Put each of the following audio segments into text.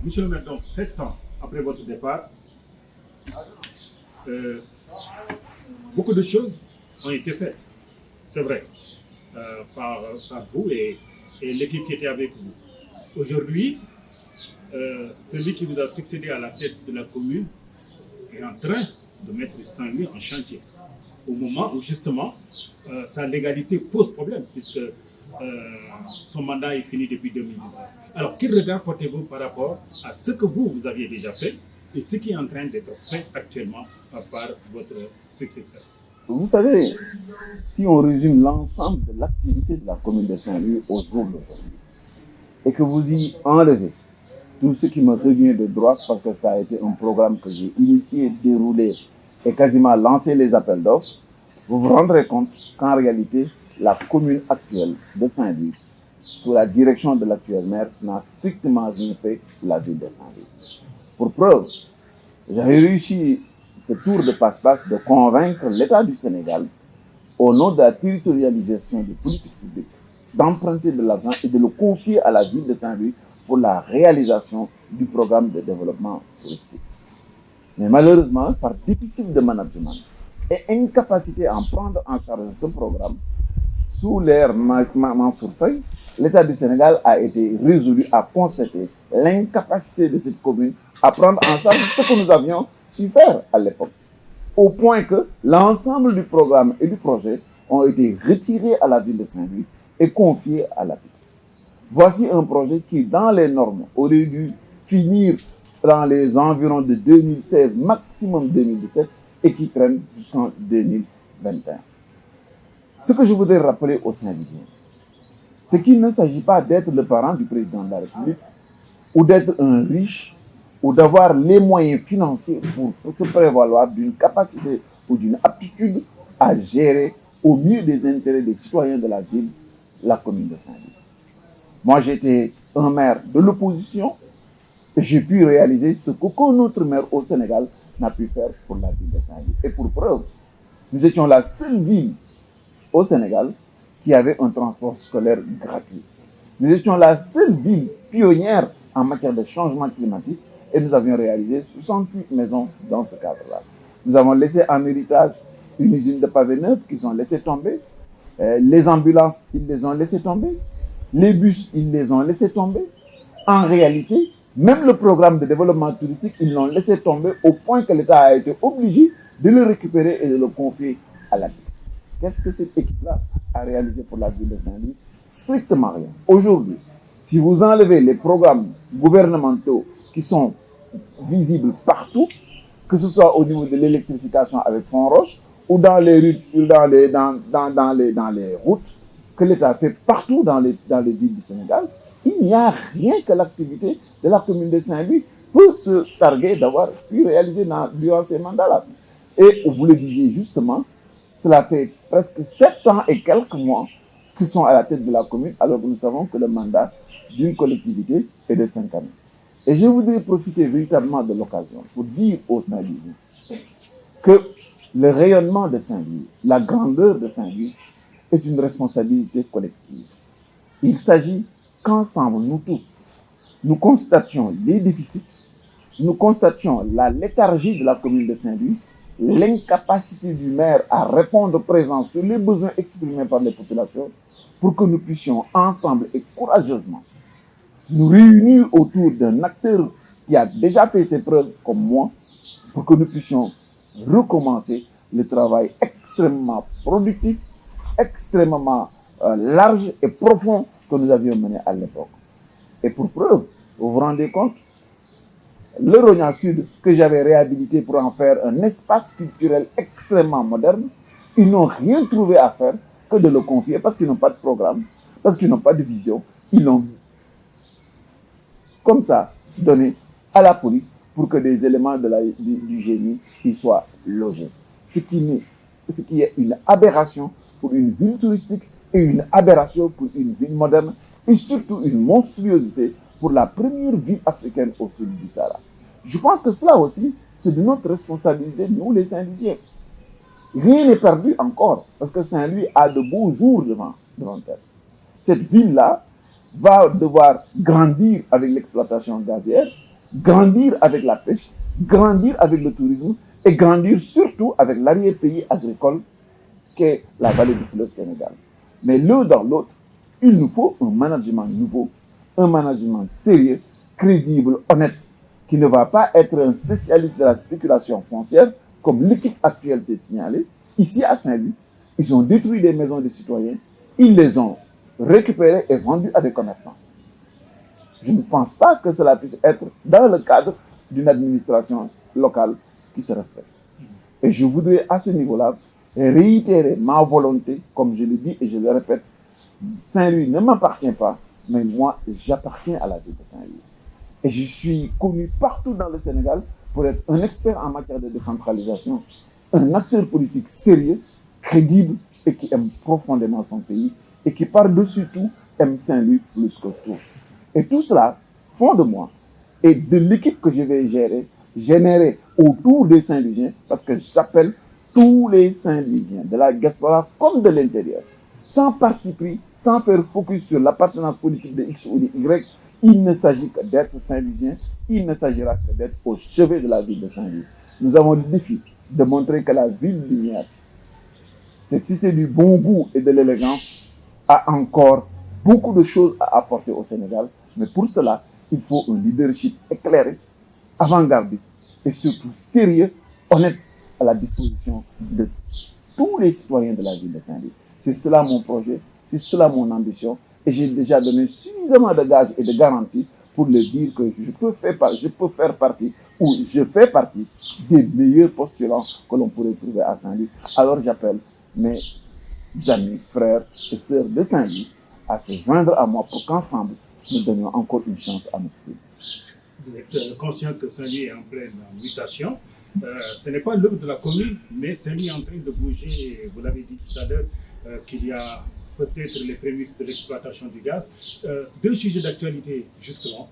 Monsieur le maire, donc 7 ans après votre départ, euh, beaucoup de choses ont été faites, c'est vrai, par vous et l'équipe qui était avec vous. Aujourd'hui, celui qui vous a succédé à la tête de la commune est en train de mettre Saint-Louis en chantier. Au moment où justement sa légalité pose problème, puisque son mandat est fini depuis 2019. Alors, quel regard portez-vous par rapport à ce que vous aviez déjà fait et ce qui est en train d'être fait actuellement par votre successeur? Vous savez, si on résume l'ensemble de l'activité de la commune de Saint-Louis au jour d'aujourd'hui, et que vous y enlevez tout ce qui me revient de droit, parce que ça a été un programme que j'ai initié, déroulé et quasiment lancé les appels d'offres, vous vous rendrez compte qu'en réalité, la commune actuelle de Saint-Louis, sous la direction de l'actuel maire, n'a strictement rien fait pour la ville de Saint-Louis. Pour preuve, j'avais réussi ce tour de passe-passe de convaincre l'État du Sénégal, au nom de la territorialisation des politiques publiques, d'emprunter de l'argent et de le confier à la ville de Saint-Louis pour la réalisation du programme de développement touristique. Mais malheureusement, par déficit de management et incapacité à en prendre en charge ce programme, sous l'ère Mansour Faye, l'État du Sénégal a été résolu à constater l'incapacité de cette commune à prendre en charge ce que nous avions su faire à l'époque. Au point que l'ensemble du programme et du projet ont été retirés à la ville de Saint-Louis et confiés à la PIX. Voici un projet qui, dans les normes, aurait dû finir dans les environs de 2016, maximum 2017, et qui traîne jusqu'en 2021. Ce que je voudrais rappeler aux Saint-Louisiens, c'est qu'il ne s'agit pas d'être le parent du président de la République, ou d'être un riche, ou d'avoir les moyens financiers pour se prévaloir d'une capacité ou d'une aptitude à gérer au mieux des intérêts des citoyens de la ville, la commune de Saint-Louis. Moi, j'étais un maire de l'opposition et j'ai pu réaliser ce qu'aucun autre maire au Sénégal n'a pu faire pour la ville de Saint-Louis. Et pour preuve, nous étions la seule ville au Sénégal qui avait un transport scolaire gratuit. Nous étions la seule ville pionnière en matière de changement climatique et nous avions réalisé 68 maisons dans ce cadre-là. Nous avons laissé en héritage une usine de pavés neufs qu'ils ont laissé tomber. Les ambulances, ils les ont laissé tomber. Les bus, ils les ont laissé tomber. En réalité, même le programme de développement touristique, ils l'ont laissé tomber au point que l'État a été obligé de le récupérer et de le confier à la ville. Qu'est-ce que cette équipe-là a réalisé pour la ville de Saint-Louis? Strictement rien. Aujourd'hui, si vous enlevez les programmes gouvernementaux qui sont visibles partout, que ce soit au niveau de l'électrification avec Font-Roche ou dans les rues, dans les routes que l'État fait partout dans les villes du Sénégal, il n'y a rien que l'activité de la commune de Saint-Louis peut se targuer d'avoir pu réaliser durant ces mandats-là. Et vous le disiez justement, cela fait presque 7 ans et quelques mois qu'ils sont à la tête de la commune, alors que nous savons que le mandat d'une collectivité est de 5 années. Et je voudrais profiter véritablement de l'occasion pour dire aux Saint-Louisiens que le rayonnement de Saint-Louis, la grandeur de Saint-Louis est une responsabilité collective. Il s'agit qu'ensemble, nous tous, nous constations les déficits, nous constations la léthargie de la commune de Saint-Louis, l'incapacité du maire à répondre présent sur les besoins exprimés par les populations pour que nous puissions ensemble et courageusement nous réunir autour d'un acteur qui a déjà fait ses preuves comme moi pour que nous puissions recommencer le travail extrêmement productif, extrêmement large et profond que nous avions mené à l'époque. Et pour preuve, vous vous rendez compte, le Rognan Sud, que j'avais réhabilité pour en faire un espace culturel extrêmement moderne, ils n'ont rien trouvé à faire que de le confier parce qu'ils n'ont pas de programme, parce qu'ils n'ont pas de vision. Ils l'ont comme ça donné à la police pour que des éléments du génie y soient logés. Ce qui est une aberration pour une ville touristique et une aberration pour une ville moderne et surtout une monstruosité pour la première ville africaine au sud du Sahara. Je pense que cela aussi, c'est de notre responsabilité, nous les Saint-Louisiens. Rien n'est perdu encore, parce que Saint-Louis a de beaux jours devant elle. Cette ville-là va devoir grandir avec l'exploitation gazière, grandir avec la pêche, grandir avec le tourisme et grandir surtout avec l'arrière-pays agricole qu'est la vallée du fleuve Sénégal. Mais l'un dans l'autre, il nous faut un management nouveau, un management sérieux, crédible, honnête, qui ne va pas être un spécialiste de la spéculation foncière, comme l'équipe actuelle s'est signalée. Ici à Saint-Louis, ils ont détruit des maisons des citoyens, ils les ont récupérées et vendues à des commerçants. Je ne pense pas que cela puisse être dans le cadre d'une administration locale qui se respecte. Et je voudrais à ce niveau-là réitérer ma volonté, comme je le dis et je le répète, Saint-Louis ne m'appartient pas, mais moi j'appartiens à la ville de Saint-Louis. Et je suis connu partout dans le Sénégal pour être un expert en matière de décentralisation, un acteur politique sérieux, crédible et qui aime profondément son pays et qui par-dessus tout aime Saint-Louis plus que tout. Et tout cela fond de moi et de l'équipe que je vais générer autour des Saint-Louisiens, parce que j'appelle tous les Saint-Louisiens, de la diaspora comme de l'intérieur, sans parti pris, sans faire focus sur l'appartenance politique de X ou de Y. Il ne s'agit que d'être Saint-Louisien, il ne s'agira que d'être au chevet de la ville de Saint-Louis. Nous avons le défi de montrer que la ville lumière, cette cité du bon goût et de l'élégance, a encore beaucoup de choses à apporter au Sénégal. Mais pour cela, il faut un leadership éclairé, avant-gardiste et surtout sérieux, honnête, à la disposition de tous les citoyens de la ville de Saint-Louis. C'est cela mon projet, c'est cela mon ambition. Et j'ai déjà donné suffisamment de gages et de garanties pour le dire que je peux faire partie, ou je fais partie des meilleurs postulants que l'on pourrait trouver à Saint-Louis. Alors j'appelle mes amis, frères et sœurs de Saint-Louis à se joindre à moi pour qu'ensemble, nous donnions encore une chance à notre pays. Vous êtes conscient que Saint-Louis est en pleine mutation. Ce n'est pas l'œuvre de la commune, mais Saint-Louis est en train de bouger. Vous l'avez dit tout à l'heure, qu'il y a peut-être les prémices de l'exploitation du gaz. Deux sujets d'actualité, justement.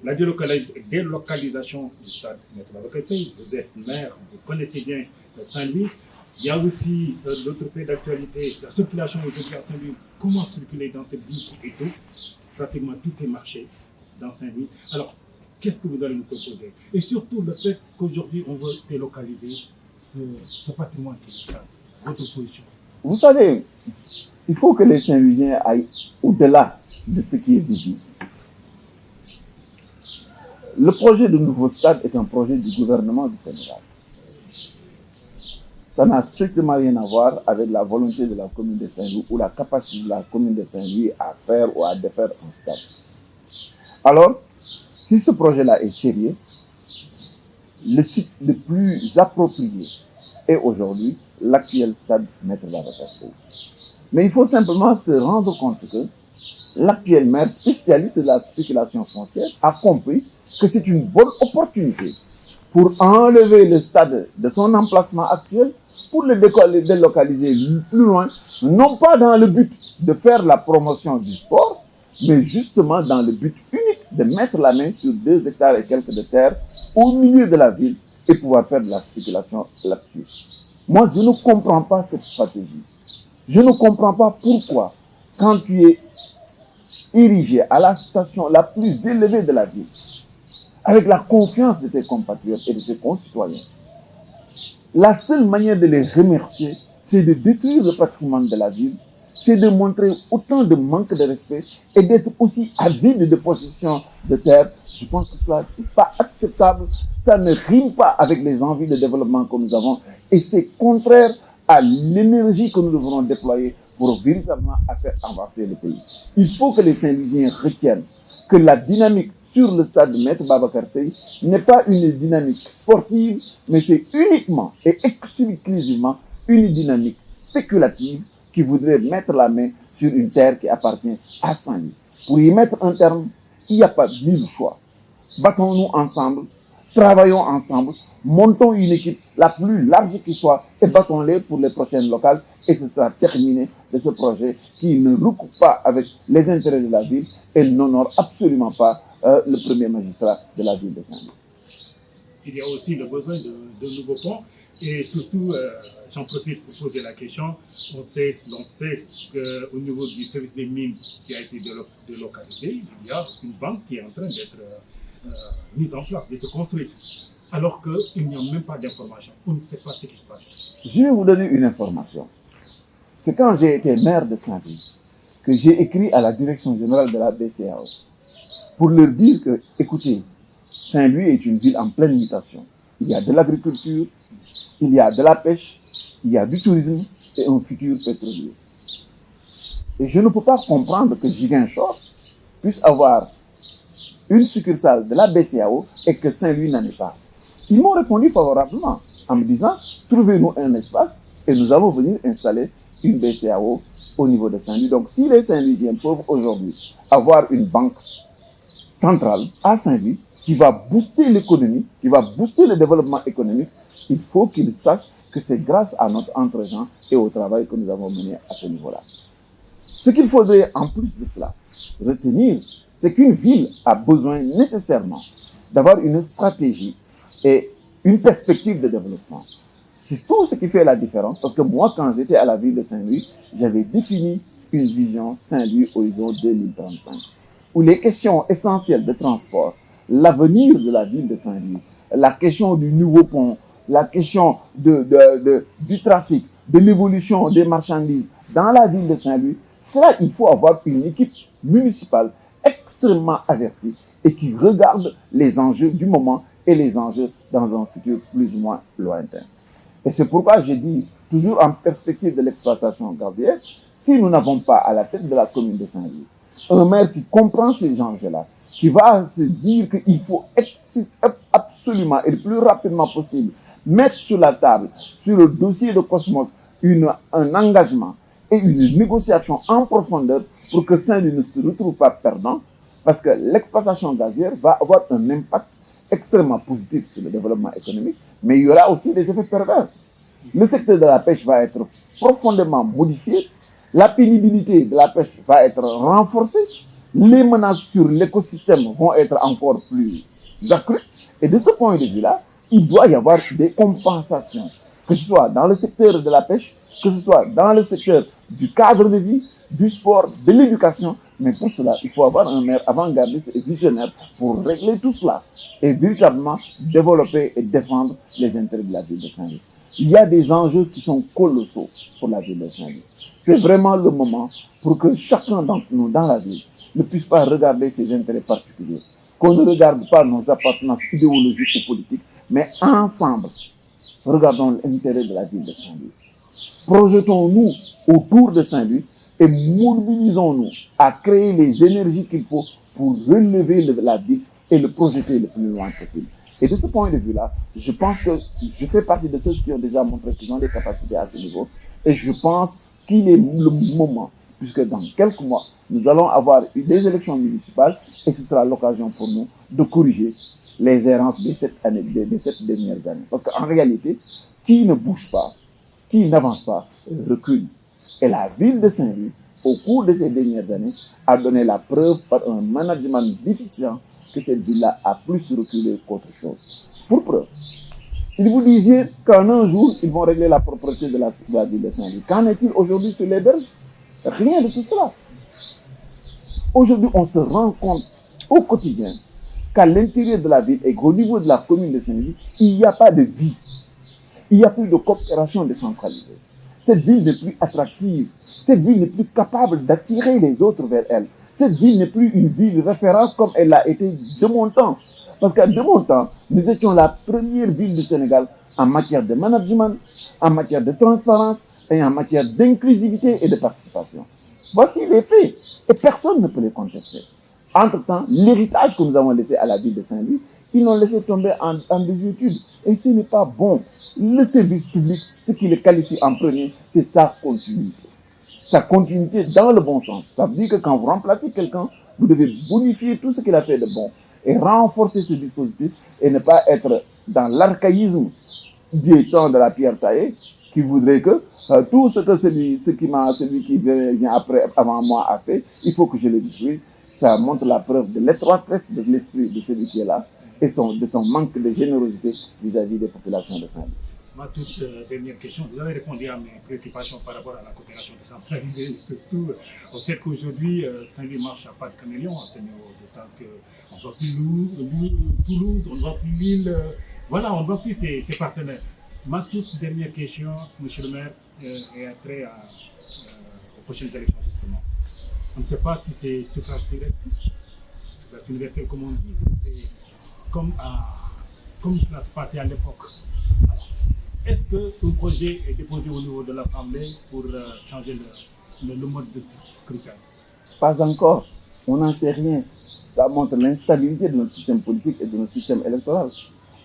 La délocalisation du stade Maître Babacar Sèye. Vous êtes maire, vous connaissez bien Saint-Louis. Il y a aussi l'autre fait d'actualité, la circulation aujourd'hui à Saint-Louis. Comment circuler dans cette ville qui étouffe? Pratiquement tout est marché dans Saint-Louis. Alors, qu'est-ce que vous allez nous proposer? Et surtout le fait qu'aujourd'hui on veut délocaliser ce patrimoine qui est le stade. Votre position? Vous savez, il faut que les Saint-Louisiens aillent au-delà de ce qui est visible. Le projet de nouveau stade est un projet du gouvernement du Sénégal. Ça n'a strictement rien à voir avec la volonté de la commune de Saint-Louis ou la capacité de la commune de Saint-Louis à faire ou à défaire un stade. Alors, si ce projet-là est sérieux, le site le plus approprié est aujourd'hui l'actuel stade Maître Babacar Sèye. Mais il faut simplement se rendre compte que l'actuel maire spécialiste de la spéculation foncière a compris que c'est une bonne opportunité pour enlever le stade de son emplacement actuel, pour le délocaliser plus loin, non pas dans le but de faire la promotion du sport, mais justement dans le but unique de mettre la main sur 2 hectares et quelques de terre au milieu de la ville et pouvoir faire de la spéculation là-dessus. Moi, je ne comprends pas cette stratégie. Je ne comprends pas pourquoi, quand tu es érigé à la station la plus élevée de la ville, avec la confiance de tes compatriotes et de tes concitoyens, la seule manière de les remercier, c'est de détruire le patrimoine de la ville, c'est de montrer autant de manque de respect et d'être aussi avide de possession de terre. Je pense que cela, c'est pas acceptable. Ça ne rime pas avec les envies de développement que nous avons et c'est contraire à l'énergie que nous devrons déployer pour véritablement faire avancer le pays. Il faut que les Saint-Louisiens retiennent que la dynamique sur le stade de Maître Babacar Sèye n'est pas une dynamique sportive, mais c'est uniquement et exclusivement une dynamique spéculative qui voudrait mettre la main sur une terre qui appartient à Saint-Louis. Pour y mettre un terme, il n'y a pas mille choix. Battons-nous ensemble, travaillons ensemble, montons une équipe la plus large qui soit et battons-les pour les prochaines locales et ce sera terminé de ce projet qui ne recoupe pas avec les intérêts de la ville et n'honore absolument pas le premier magistrat de la ville de Saint-Louis. Il y a aussi le besoin de nouveaux ponts et surtout, j'en profite pour poser la question, on sait qu'au niveau du service des mines qui a été délocalisé, il y a une banque qui est en train d'être mise en place, d'être construite, alors qu'il n'y a même pas d'information. On ne sait pas ce qui se passe. Je vais vous donner une information. C'est quand j'ai été maire de Saint-Louis que j'ai écrit à la direction générale de la BCAO pour leur dire que, écoutez, Saint-Louis est une ville en pleine mutation. Il y a de l'agriculture, il y a de la pêche, il y a du tourisme et un futur pétrolier. Et je ne peux pas comprendre que Ziguinchor puisse avoir une succursale de la BCAO et que Saint-Louis n'en ait pas. Ils m'ont répondu favorablement en me disant, trouvez-nous un espace et nous allons venir installer une BCAO au niveau de Saint-Louis. Donc si les Saint-Louisiens peuvent aujourd'hui avoir une banque centrale à Saint-Louis qui va booster l'économie, qui va booster le développement économique, il faut qu'ils sachent que c'est grâce à notre entre-gens et au travail que nous avons mené à ce niveau-là. Ce qu'il faudrait en plus de cela retenir, c'est qu'une ville a besoin nécessairement d'avoir une stratégie et une perspective de développement. C'est tout ce qui fait la différence, parce que moi, quand j'étais à la ville de Saint-Louis, j'avais défini une vision Saint-Louis horizon 2035, où les questions essentielles de transport, l'avenir de la ville de Saint-Louis, la question du nouveau pont, la question du trafic, de l'évolution des marchandises dans la ville de Saint-Louis, cela, il faut avoir une équipe municipale extrêmement avertie et qui regarde les enjeux du moment et les enjeux dans un futur plus ou moins lointain. Et c'est pourquoi je dis, toujours en perspective de l'exploitation gazière, si nous n'avons pas à la tête de la commune de Saint-Louis un maire qui comprend ces enjeux-là, qui va se dire qu'il faut absolument et le plus rapidement possible mettre sur la table, sur le dossier de Cosmos, un engagement et une négociation en profondeur pour que Saint-Louis ne se retrouve pas perdant, parce que l'exploitation gazière va avoir un impact extrêmement positif sur le développement économique, mais il y aura aussi des effets pervers. Le secteur de la pêche va être profondément modifié, la pénibilité de la pêche va être renforcée, les menaces sur l'écosystème vont être encore plus accrues, et de ce point de vue-là, il doit y avoir des compensations, que ce soit dans le secteur de la pêche, que ce soit dans le secteur du cadre de vie, du sport, de l'éducation. Mais pour cela, il faut avoir un maire avant-gardiste et visionnaire pour régler tout cela et véritablement développer et défendre les intérêts de la ville de Saint-Louis. Il y a des enjeux qui sont colossaux pour la ville de Saint-Louis. C'est vraiment le moment pour que chacun d'entre nous dans la ville ne puisse pas regarder ses intérêts particuliers, qu'on ne regarde pas nos appartenances idéologiques ou politiques, mais ensemble, regardons l'intérêt de la ville de Saint-Louis. Projetons-nous autour de Saint-Louis et mobilisons-nous à créer les énergies qu'il faut pour relever la ville et le projeter le plus loin possible. Et de ce point de vue-là, je pense que je fais partie de ceux qui ont déjà montré qu'ils ont des capacités à ce niveau. Et je pense qu'il est le moment, puisque dans quelques mois, nous allons avoir des élections municipales et ce sera l'occasion pour nous de corriger les errances de cette année, de cette dernière année. Parce qu'en réalité, qui ne bouge pas, qui n'avance pas, recule. Et la ville de Saint-Louis, au cours de ces dernières années, a donné la preuve par un management déficient que cette ville-là a plus reculé qu'autre chose. Pour preuve, il vous disait qu'en un jour, ils vont régler la propreté de la ville de Saint-Louis. Qu'en est-il aujourd'hui sur les berges? Rien de tout cela. Aujourd'hui, on se rend compte au quotidien qu'à l'intérieur de la ville et qu'au niveau de la commune de Saint-Louis, il n'y a pas de vie. Il n'y a plus de coopération décentralisée. Cette ville n'est plus attractive. Cette ville n'est plus capable d'attirer les autres vers elle. Cette ville n'est plus une ville référence comme elle l'a été de mon temps. Parce qu'à de mon temps, nous étions la première ville du Sénégal en matière de management, en matière de transparence et en matière d'inclusivité et de participation. Voici les faits. Et personne ne peut les contester. Entre-temps, l'héritage que nous avons laissé à la ville de Saint-Louis, ils l'ont laissé tomber en désuétude. Et ce n'est pas bon. Le service public, ce qui le qualifie en premier, c'est sa continuité. Sa continuité dans le bon sens. Ça veut dire que quand vous remplacez quelqu'un, vous devez bonifier tout ce qu'il a fait de bon et renforcer ce dispositif et ne pas être dans l'archaïsme du temps de la pierre taillée qui voudrait que tout ce que celui qui vient avant moi a fait, il faut que je le détruise. Ça montre la preuve de l'étroitesse de l'esprit de celui qui est là et de son manque de générosité vis-à-vis des populations de Saint-Louis. ma toute dernière question, vous avez répondu à mes préoccupations par rapport à la coopération décentralisée, surtout au fait qu'aujourd'hui, Saint-Louis marche à pas de caméléon à ce niveau, d'autant qu'on ne voit plus Toulouse, on ne voit plus Lille, voilà, on ne voit plus ses partenaires. Ma toute dernière question, monsieur le maire, est trait aux prochaines élections, justement. On ne sait pas si c'est suffrage direct, suffrage universel, comme on dit, ou c'est comme ça se passait à l'époque. Est-ce qu'un projet est déposé au niveau de l'Assemblée pour changer le mode de scrutin? Pas encore. On n'en sait rien. Ça montre l'instabilité de notre système politique et de notre système électoral.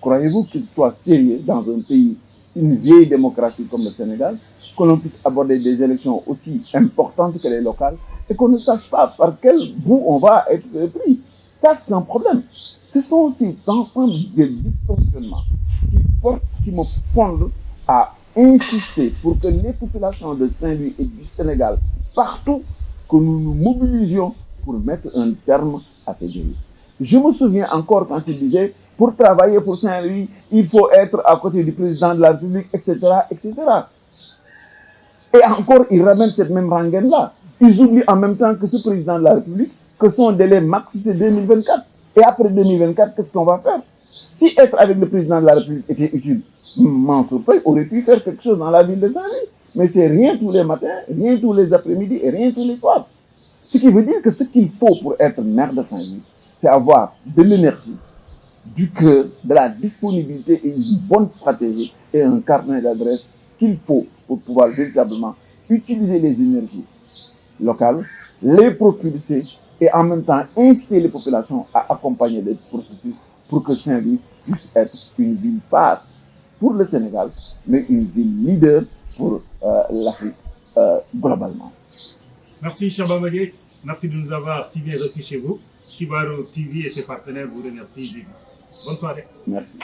Croyez-vous qu'il soit sérieux dans un pays, une vieille démocratie comme le Sénégal, que l'on puisse aborder des élections aussi importantes que les locales et qu'on ne sache pas par quel bout on va être pris? Ça, c'est un problème. Ce sont ces ensembles de dysfonctionnements qui me fondent à insister pour que les populations de Saint-Louis et du Sénégal, partout, que nous nous mobilisions pour mettre un terme à ces dérives. Je me souviens encore quand il disait, pour travailler pour Saint-Louis, il faut être à côté du président de la République, etc., etc. Et encore, ils ramènent cette même rengaine-là. Ils oublient en même temps que ce président de la République, que son délai max, c'est 2024. Et après 2024, qu'est-ce qu'on va faire? Si être avec le président de la République était utile, Mansour Faye aurait pu faire quelque chose dans la ville de Saint-Louis. Mais c'est rien tous les matins, rien tous les après-midi et rien tous les soirs. Ce qui veut dire que ce qu'il faut pour être maire de Saint-Louis, c'est avoir de l'énergie, du cœur, de la disponibilité et une bonne stratégie et un carnet d'adresses qu'il faut pour pouvoir véritablement utiliser les énergies locales, les propulser et en même temps inciter les populations à accompagner les processus pour que Saint-Louis puisse être une ville phare pour le Sénégal, mais une ville leader pour l'Afrique globalement. Merci Chamba Magué, merci de nous avoir si bien reçus chez vous. Kibaro TV et ses partenaires vous remercient vivement. Bonne soirée. Merci.